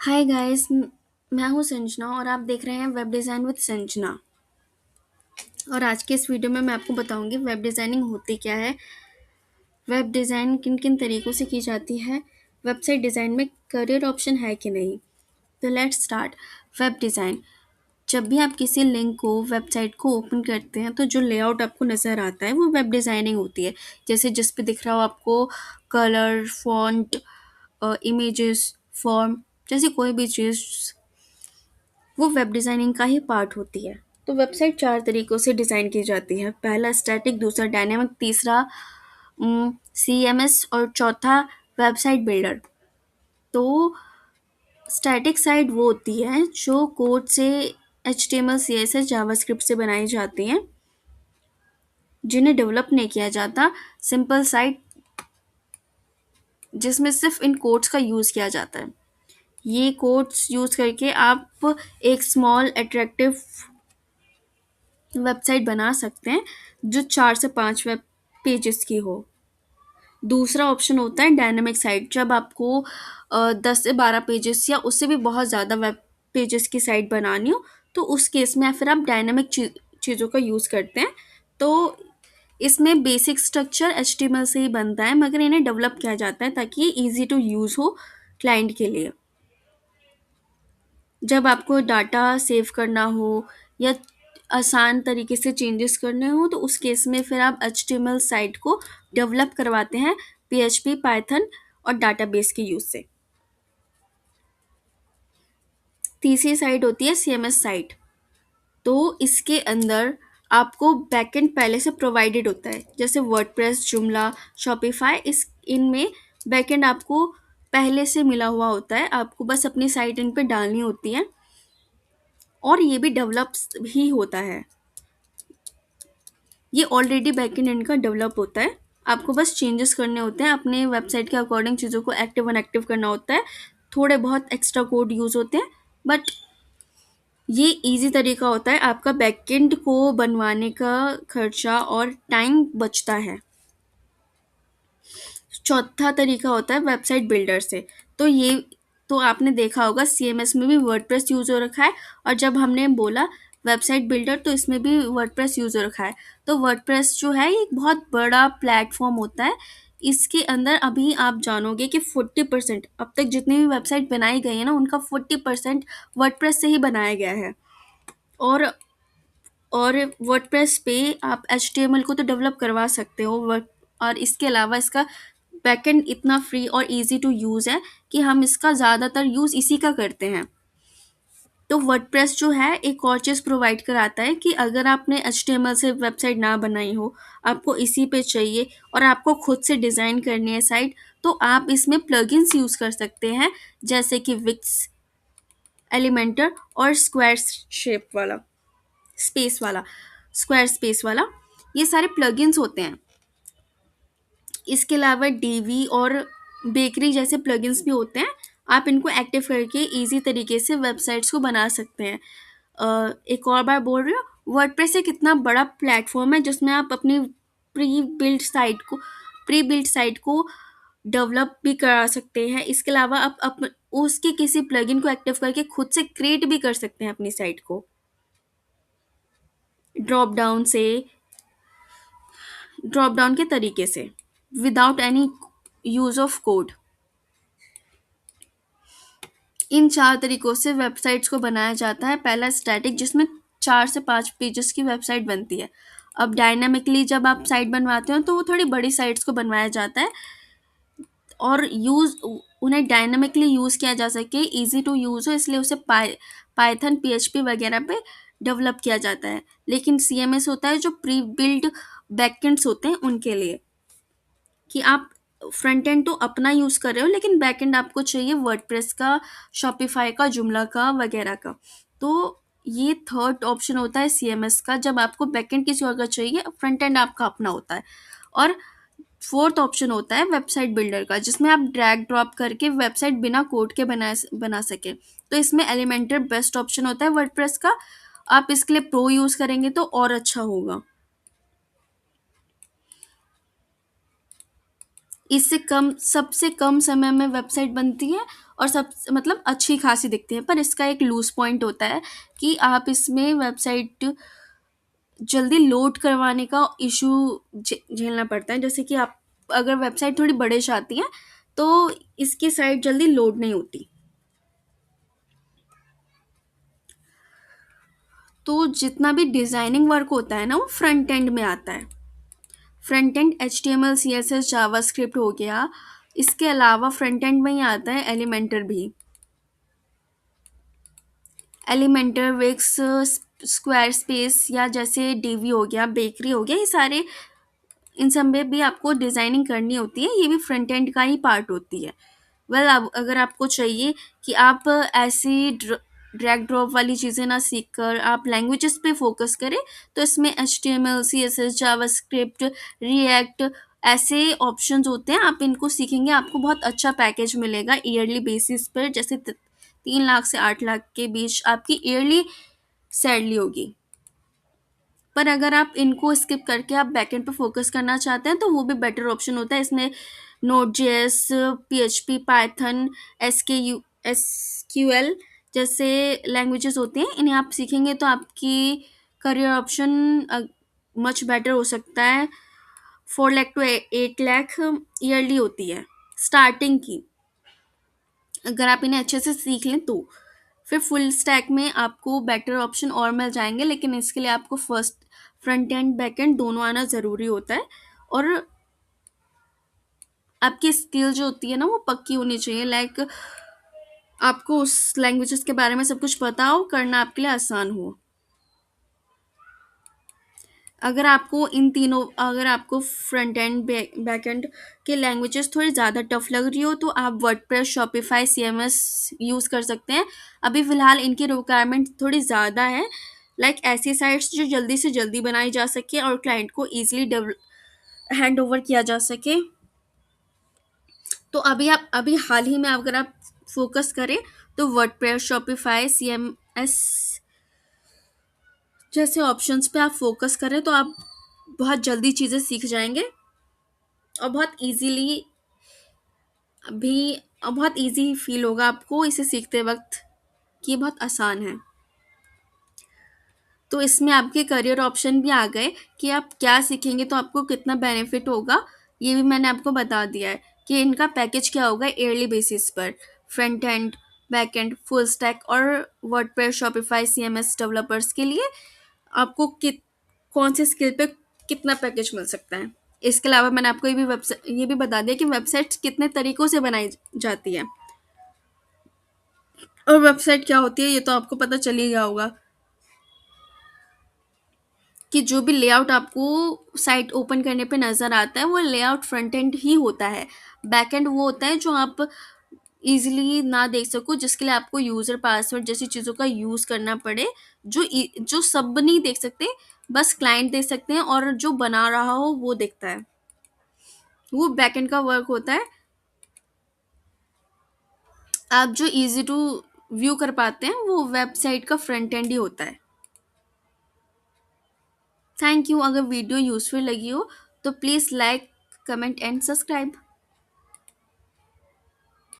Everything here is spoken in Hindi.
हाय गाइस, मैं हूँ संजना और आप देख रहे हैं वेब डिज़ाइन विद संजना। और आज के इस वीडियो में मैं आपको बताऊंगी वेब डिज़ाइनिंग होती क्या है, वेब डिज़ाइन किन किन तरीक़ों से की जाती है, वेबसाइट डिज़ाइन में करियर ऑप्शन है कि नहीं। तो लेट्स स्टार्ट। Web design. जब भी आप किसी लिंक को, वेबसाइट को ओपन करते हैं तो जो लेआउट आपको नज़र आता है वो वेब डिज़ाइनिंग होती है। जैसे जिस पे दिख रहा हो आपको कलर, फॉन्ट, इमेजेस, फॉर्म, जैसी कोई भी चीज़ वो वेब डिज़ाइनिंग का ही पार्ट होती है। तो वेबसाइट 4 तरीकों से डिज़ाइन की जाती है। पहला स्टैटिक, दूसरा डायनामिक, तीसरा सीएमएस और चौथा वेबसाइट बिल्डर। तो स्टैटिक साइट वो होती है जो कोड से एचटीएमएल, सीएसएस, जावास्क्रिप्ट से बनाई जाती हैं, जिन्हें डेवलप नहीं किया जाता। सिंपल साइट जिसमें सिर्फ इन कोड्स का यूज़ किया जाता है। ये कोड्स यूज़ करके आप एक स्मॉल अट्रैक्टिव वेबसाइट बना सकते हैं जो 4 से 5 वेब पेजेस की हो। दूसरा ऑप्शन होता है डायनेमिक साइट। जब आपको 10 से 12 पेजेस या उससे भी बहुत ज़्यादा वेब पेजेस की साइट बनानी हो तो उस केस में या फिर आप डायनेमिक चीज़ों का यूज़ करते हैं। तो इसमें बेसिक स्ट्रक्चर एचटीएमएल से ही बनता है, मगर इन्हें डेवलप किया जाता है ताकि ये ईजी टू यूज़ हो क्लाइंट के लिए। जब आपको डाटा सेव करना हो या आसान तरीके से चेंजेस करने हो तो उस केस में फिर आप एचटीएमएल साइट को डेवलप करवाते हैं पीएचपी, पाइथन और डाटाबेस के यूज़ से। तीसरी साइट होती है सीएमएस साइट। तो इसके अंदर आपको बैकएंड पहले से प्रोवाइडेड होता है, जैसे वर्डप्रेस, जुमला, शॉपिफाई। इस इनमें बैकएंड आपको पहले से मिला हुआ होता है, आपको बस अपनी साइट इन पे डालनी होती है और ये भी डेवलप ही होता है। ये ऑलरेडी बैकएंड इनका डेवलप होता है, आपको बस चेंजेस करने होते हैं, अपने वेबसाइट के अकॉर्डिंग चीज़ों को एक्टिव अनएक्टिव करना होता है। थोड़े बहुत एक्स्ट्रा कोड यूज़ होते हैं, बट ये इजी तरीका होता है, आपका बैकएंड को बनवाने का खर्चा और टाइम बचता है। चौथा तरीका होता है वेबसाइट बिल्डर से। तो ये तो आपने देखा होगा सीएमएस में भी वर्डप्रेस यूज़ हो रखा है, और जब हमने बोला वेबसाइट बिल्डर तो इसमें भी वर्डप्रेस यूज़ हो रखा है। तो वर्डप्रेस जो है ये एक बहुत बड़ा प्लेटफॉर्म होता है। इसके अंदर अभी आप जानोगे कि 40% अब तक जितनी भी वेबसाइट बनाई गई है ना, उनका 40% वर्डप्रेस से ही बनाया गया है। और और वर्डप्रेस पे आप एचटीएमएल को तो डेवलप करवा सकते हो, वर्ड और इसके अलावा इसका बैकएंड इतना फ्री और इजी टू यूज़ है कि हम इसका ज़्यादातर यूज़ इसी का करते हैं। तो वर्डप्रेस जो है एक और चीज़ प्रोवाइड कराता है कि अगर आपने एचटीएमएल से वेबसाइट ना बनाई हो, आपको इसी पे चाहिए और आपको खुद से डिज़ाइन करनी है साइट, तो आप इसमें प्लगइन्स यूज़ कर सकते हैं, जैसे कि विक्स, एलिमेंटर और स्क्वायर शेप वाला, स्पेस वाला, स्क्वायर स्पेस वाला। ये सारे प्लगइन्स होते हैं। इसके अलावा डीवी और बेकरी जैसे प्लगइन्स भी होते हैं। आप इनको एक्टिव करके इजी तरीके से वेबसाइट्स को बना सकते हैं। एक और बार बोल रही हूँ, वर्डप्रेस एक इतना बड़ा प्लेटफॉर्म है जिसमें आप अपनी प्री बिल्ड साइट को प्री बिल्ड साइट को डेवलप भी करा सकते हैं। इसके अलावा आप उसके किसी प्लगइन को एक्टिव करके खुद से क्रिएट भी कर सकते हैं अपनी साइट को ड्रॉप डाउन से, ड्रॉप डाउन के तरीके से, without any use of code. इन 4 तरीकों से वेबसाइट्स को बनाया जाता है। पहला स्टैटिक, जिसमें 4 से 5 पेजेस की वेबसाइट बनती है। अब डायनामिकली जब आप साइट बनवाते हो तो वो थोड़ी बड़ी साइट्स को बनवाया जाता है और उन्हें डायनामिकली यूज़ किया जा सके, इजी टू यूज़ हो, इसलिए उसे पाइथन, पीएचपी वगैरह पे डेवलप किया जाता है। लेकिन सीएमएस होता है जो प्री बिल्ड बैकएंड्स होते हैं उनके लिए, कि आप फ्रंट एंड तो अपना यूज़ कर रहे हो लेकिन बैक एंड आपको चाहिए वर्डप्रेस का, शॉपिफाई का, जुमला का वगैरह का। तो ये थर्ड ऑप्शन होता है सीएमएस का, जब आपको बैक एंड किसी और का चाहिए, फ्रंट एंड आपका अपना होता है। और फोर्थ ऑप्शन होता है वेबसाइट बिल्डर का, जिसमें आप ड्रैग ड्रॉप करके वेबसाइट बिना कोड के बना सकें। तो इसमें एलिमेंटर बेस्ट ऑप्शन होता है वर्डप्रेस का। आप इसके लिए प्रो यूज़ करेंगे तो और अच्छा होगा। इससे कम सबसे कम समय में वेबसाइट बनती है और सब मतलब अच्छी खासी दिखती है, पर इसका एक लूज़ पॉइंट होता है कि आप इसमें वेबसाइट जल्दी लोड करवाने का इशू झेलना पड़ता है। जैसे कि आप अगर वेबसाइट थोड़ी बड़े से आती है तो इसकी साइट जल्दी लोड नहीं होती। तो जितना भी डिज़ाइनिंग वर्क होता है ना वो फ्रंट एंड में आता है। Front end H T M L C S S JavaScript हो गया। इसके अलावा फ्रंट एंड में ही आता है एलिमेंटर भी। एलिमेंटर विक्स स्क्वायर स्पेस या जैसे डीवी हो गया, बेकरी हो गया, ये सारे इन सब में भी आपको डिज़ाइनिंग करनी होती है, ये भी फ्रंट एंड का ही पार्ट होती है। वेल अब अगर आपको चाहिए कि आप ऐसी ड्रैग ड्रॉप वाली चीज़ें ना सीख कर आप लैंग्वेजेस पे फोकस करें, तो इसमें H T M L C S S JavaScript React ऐसे ऑप्शंस होते हैं, आप इनको सीखेंगे आपको बहुत अच्छा पैकेज मिलेगा ईयरली बेसिस पर। जैसे 3 लाख से 8 लाख के बीच आपकी ईयरली सैलरी होगी। पर अगर आप इनको स्किप करके आप बैकएंड पे फोकस करना चाहते हैं तो वो भी बेटर ऑप्शन होता है। इसमें node JS, PHP, Python, SQL जैसे लैंग्वेजेस होते हैं, इन्हें आप सीखेंगे तो आपकी करियर ऑप्शन मच बेटर हो सकता है। 4 लाख टू 8 लाख ईयरली होती है स्टार्टिंग की, अगर आप इन्हें अच्छे से सीख लें तो। फिर फुल स्टैक में आपको बेटर ऑप्शन और मिल जाएंगे, लेकिन इसके लिए आपको first front end back and दोनों आना ज़रूरी होता है। और आपकी स्किल जो होती है ना वो पक्की होनी चाहिए, लाइक आपको उस लैंग्वेजेस के बारे में सब कुछ पता हो, करना आपके लिए आसान हो। अगर आपको फ्रंट एंड बैक एंड के लैंग्वेजेस थोड़ी ज़्यादा टफ लग रही हो तो आप वर्डप्रेस, शॉपिफाई, सीएमएस यूज़ कर सकते हैं। अभी फ़िलहाल इनकी रिक्वायरमेंट थोड़ी ज़्यादा है, लाइक ऐसी साइट्स जो जल्दी से जल्दी बनाई जा सके और क्लाइंट को ईजिली हैंड ओवर किया जा सके। तो अभी हाल ही में अगर आप फोकस करें तो वर्डप्रेस, शॉपिफाई, सीएमएस जैसे ऑप्शंस पे आप फोकस करें तो आप बहुत जल्दी चीज़ें सीख जाएंगे और भी बहुत इजी फील होगा आपको इसे सीखते वक्त कि ये बहुत आसान है। तो इसमें आपके करियर ऑप्शन भी आ गए कि आप क्या सीखेंगे तो आपको कितना बेनिफिट होगा, ये भी मैंने आपको बता दिया है कि इनका पैकेज क्या होगा ईयरली बेसिस पर। Front end, back and, full stack और वर्डप्रेस, शॉपिफाई, सीएमएस डेवलपर्स के लिए आपको कौन से स्किल पे कितना पैकेज मिल सकता है। इसके अलावा मैंने आपको ये भी बता दिया कि वेबसाइट कितने तरीकों से बनाई जाती है और वेबसाइट क्या होती है, ये तो आपको पता चल ही गया होगा कि जो भी लेआउट आपको साइट ओपन करने पे नज़र आता है वो लेआउट फ्रंट एंड ही होता है। बैक एंड वो होता है जो आप इजीली ना देख सको, जिसके लिए आपको यूज़र पासवर्ड जैसी चीज़ों का यूज़ करना पड़े, जो सब नहीं देख सकते, बस क्लाइंट देख सकते हैं और जो बना रहा हो वो देखता है। वो बैक एंड का वर्क होता है। आप जो इजी टू व्यू कर पाते हैं वो वेबसाइट का फ्रंट एंड ही होता है। Thank you. अगर वीडियो यूजफुल लगी हो तो please like, comment and subscribe.